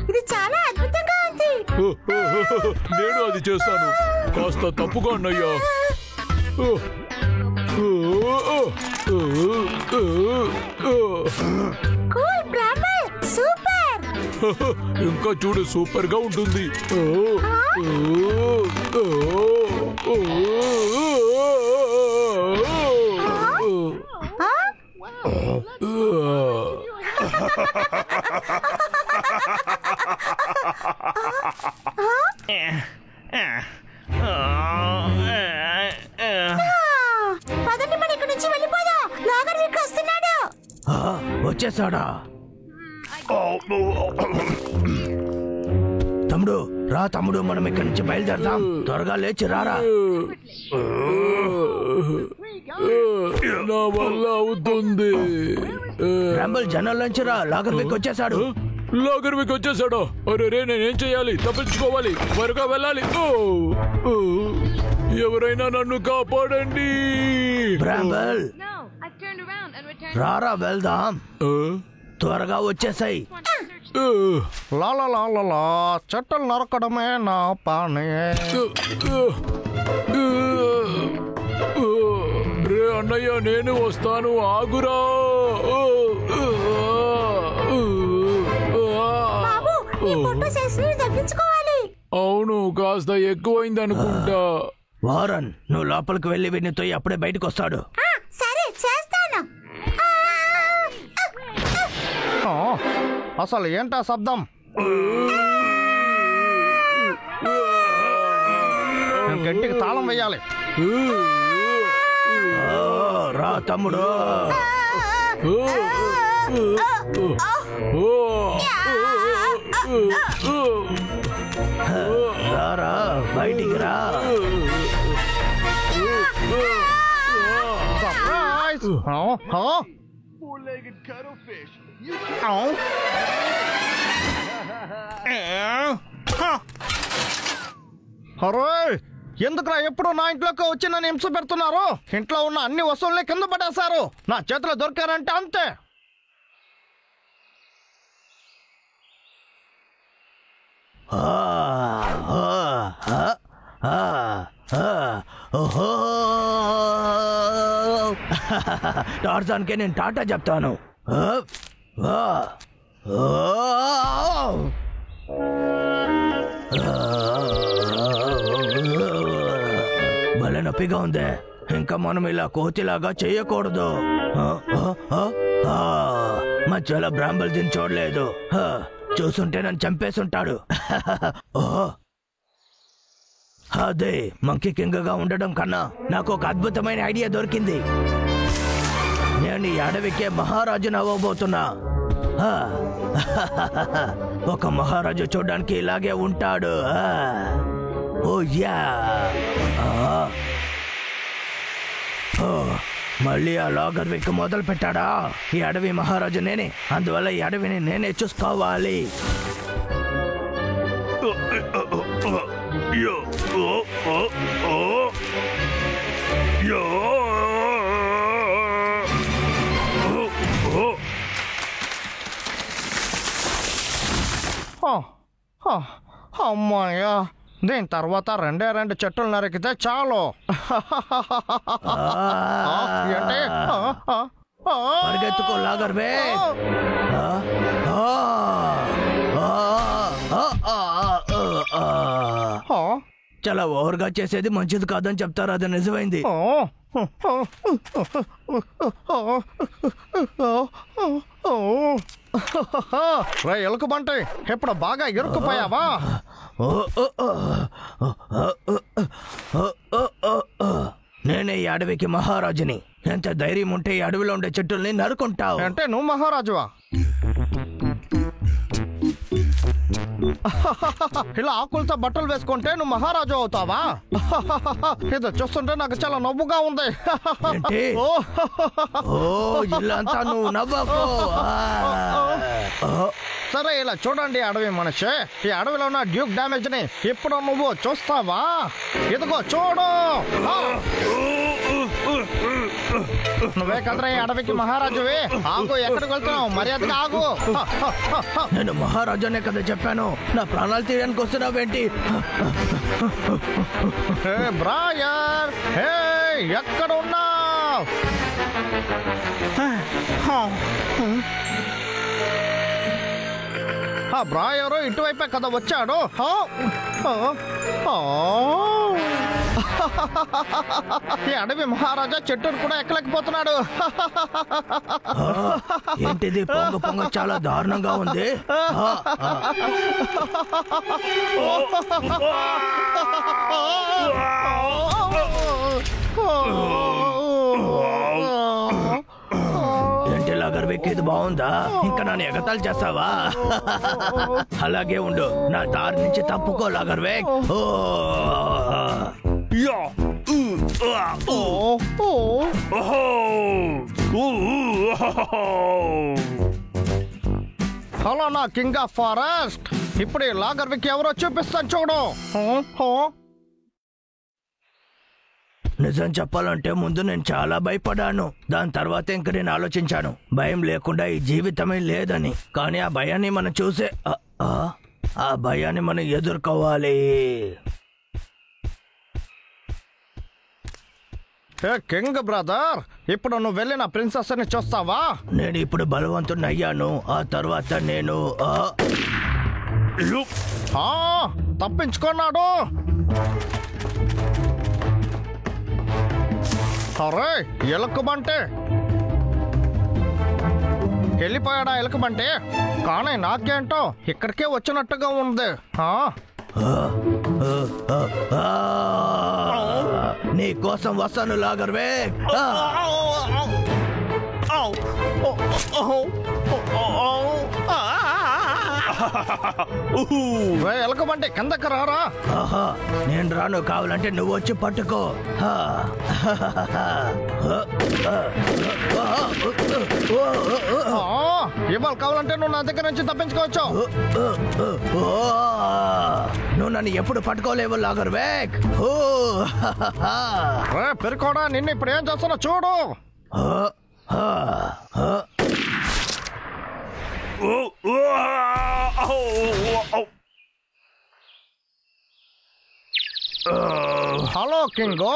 ఇది చాలా అద్భుతంగా ఉంది. నేను అది చేస్తాను. కాస్త తప్పుగా అన్నయ్యా. Cool Brahman, super. ఇంకా చూడు, సూపర్ గా ఉంటుంది. పదండి, మన ఇక్కడి నుంచి వెళ్ళిపోదాం. లాగర్ వీక్ వస్తున్నాడు. వచ్చేసాడా? తమ్ముడు రా, తమ్ముడు, మనం ఇక్కడి నుంచి బయలుదేరదాం. త్వరగా లేచి రారా. నా వల్ల అవుతుంది. రాంబల్ జనాల నుంచి రా, లాగర్ వీక్ వచ్చేసాడు. లాగర్ వీక్ వచ్చేసాడు. అరే రే, నేనేం చెయ్యాలి? తప్పించుకోవాలి, త్వరగా వెళ్ళాలి. ఎవరైనా నన్ను కాపాడండి. రాంబల్ రారా, వెళ్దాం. త్వరగా వచ్చేసాయి. లాలా చెట్టలు నరకడమే నా పని. రే అన్నయ్య, నేను వస్తాను, ఆగురా. అవును, కాస్త ఎక్కువైంది అనుకుంటా. వారన్, నువ్వు లోపలికి వెళ్ళి వినితో అప్పుడే బయటకు వస్తాడు. సరే, చేస్తాను. అసలు ఏంటా శబ్దం? గట్టికి తాళం వేయాలి. రా తమ్ముడు. రారా, బయటికి రా. సర్ప్రైజ్! అరే, ఎందుకురా ఎప్పుడు నా ఇంట్లోకి వచ్చి నన్ను హింస పెడుతున్నారు? ఇంట్లో ఉన్న అన్ని వస్తువుల్ని కింద పడేశారు. నా చేతిలో దొరికారంటే అంతే. టార్జాన్కే నేను టాటా చెప్తాను. భలే నొప్పిగా ఉందే. ఇంకా మనం ఇలా కోతిలాగా చెయ్యకూడదు. మధ్యలో బ్రాంబల్ దీన్ని చూడలేదు. చూసుంటే నన్ను చంపేసుంటాడు. అదే మంకీ కింగ్ గా ఉండడం కన్నా నాకు ఒక అద్భుతమైన ఐడియా దొరికింది. నేను ఈ అడవికే మహారాజును అవ్వబోతున్నా. ఒక మహారాజు చూడడానికి ఇలాగే ఉంటాడు. ఓ యా, మళ్ళీ ఆ లాగర్ విక్ మొదలు పెట్టాడా? ఈ అడవి మహారాజు నేనే, అందువల్ల ఈ అడవిని నేనే చూసుకోవాలి. అమ్మాయ్యా, దీని తర్వాత 2 చెట్టులు నరికితే చాలు. పరిగెత్తుకో లాగర్ వే. చాలా ఓవర్గా చేసేది మంచిది కాదని చెప్తారు. అది నిజమైంది. ఎలుక బంటే, ఇప్పుడు బాగా ఇరుక్కుపోయావా? నేనే ఈ అడవికి మహారాజుని. ఎంత ధైర్యం ఉంటే ఈ అడవిలో ఉండే చెట్టుల్ని నరుకుంటావు? అంటే నువ్వు మహారాజువా? ఇలా ఆకులతో బట్టలు వేసుకుంటే నువ్వు మహారాజు అవుతావా? ఇది చూస్తుంటే నాకు చాలా నవ్వుగా ఉంది. నువ్వు నవ్వకు. సరే, ఇలా చూడండి అడవి మనిషి, ఈ అడవిలో ఉన్న డ్యూక్ డ్యామేజ్ ని ఇప్పుడు నువ్వు చూస్తావా? ఇదిగో చూడు. నువ్వే కదరా ఈ అడవికి మహారాజువే. ఆగు, ఎక్కడికి వెళ్తున్నావు? మర్యాదగా ఆగు. నేను మహారాజానే కదా చెప్పాను, నా ప్రాణాలు తీయడానికి వస్తున్నావేంటి? హే బ్రాయర్, హే ఎక్కడ ఉన్నావు? ఆ బ్రాయరు ఇటువైపే కదా వచ్చాడు. ఈ అడవి మహారాజా చెట్టును కూడా ఎక్కలేకపోతున్నాడు. ఏంటిది పొంగ పొంగ చాలా దారుణంగా ఉంది. ఏంటి లాగర్వేక్, ఇది బాగుందా? ఇంకా నన్ను ఎగతాలు చేస్తావా? అలాగే ఉండు, నా దారి నుంచి తప్పుకో లాగర్వేక్. హలో నా కింగ్ ఆఫ్ ఫారెస్ట్, ఇప్పుడు ఈ లాగర్విక్ ఎవరో చూపిస్తాను చూడు. నిజం చెప్పాలంటే ముందు నేను చాలా భయపడ్డాను. దాని తర్వాత ఇంక నేను ఆలోచించాను, భయం లేకుండా ఈ జీవితమే లేదని. కానీ ఆ భయాన్ని మనం చూసే ఆ భయాన్ని మనం ఎదుర్కోవాలి. కింగ్ బ్రదర్, ఇప్పుడు నువ్వు వెళ్ళి నా ప్రిన్సెస్ ని చూస్తావా? నేను ఇప్పుడు బలవంతుడిని అయ్యాను, ఆ తర్వాత నేను తప్పించుకున్నాడు. అరే ఎలుకబంటే వెళ్ళిపోయాడా? ఎలుకబంటే కానీ నాకేంటో ఇక్కడికే వచ్చినట్టుగా ఉంది. నీ కోసం వస్తాను లాగర్వేక్. ఎలుకబంటే కిందకి రారా. నేను రాను, కావాలంటే నువ్వు వచ్చి పట్టుకో. ఇవాళ కావాలంటే నువ్వు నా దగ్గర నుంచి తప్పించుకోవచ్చు. నువ్వు నన్ను ఎప్పుడు పట్టుకోలేవు లాగర్వేక్. పెరుకోడా, నిన్ను ఇప్పుడు ఏం చేస్తున్నా చూడు. హలో కింగ్,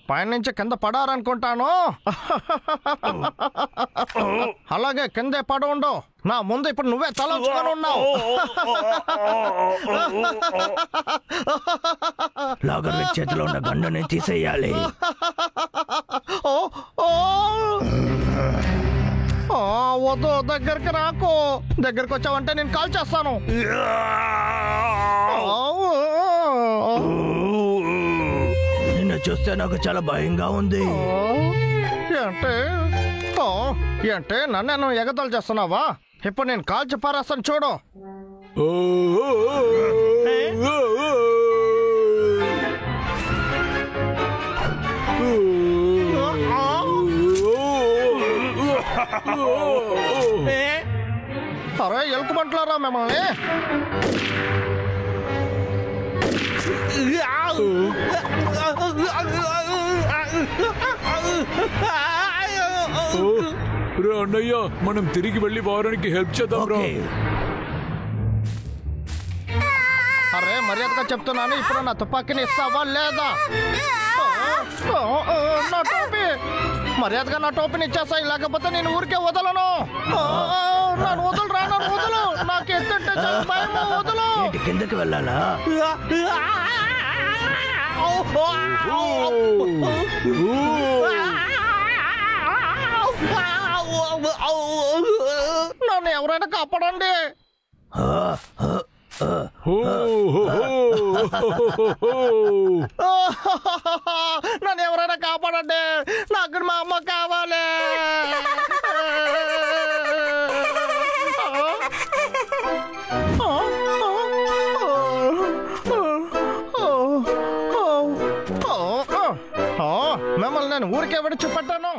పైనుంచి కింద పడారనుకుంటాను. అలాగే కిందే పడ ఉండు. నా ముందు ఇప్పుడు నువ్వే తలంచుకొని ఉన్నావు. లాగర్వేక్ చేతిలో ఉన్న గన్నుని తీసేయాలి. వద్దు, దగ్గరికి రాకు. దగ్గరికి వచ్చావంటే నేను కాల్ చేస్తాను. నిన్ను చూస్తే నాకు చాలా భయంగా ఉంది. అంటే నన్ను ఎగతాలు చేస్తున్నావా? ఇప్పుడు నేను కాల్చి పారేస్తాను చూడు. అరే ఎలుకబంట్లారా మిమ్మల్ని. అన్నయ్య, మనం తిరిగి వెళ్ళి వారానికి హెల్ప్ చేద్దాం రా. అరే మర్యాదగా చెప్తున్నాను, ఇప్పుడు నా తుపాకీని ఇస్తావా లేదా? నా టోపీ మర్యాదగా నా టోపీని ఇచ్చేస్తాయి, లేకపోతే నేను ఊరికే వదలను. నన్ను వదలరా, నన్ను వదలు. నాకు ఎత్తుంటే భయం, వదలు. కిందకి వెళ్ళాలా? నన్ను ఎవరైనా కాపాడండి. నన్ను ఎవరైనా కాపాడండి, నాకు మా అమ్మ కావాలి. మిమ్మల్ని నేను ఊరికే విడిచిపెట్టాను.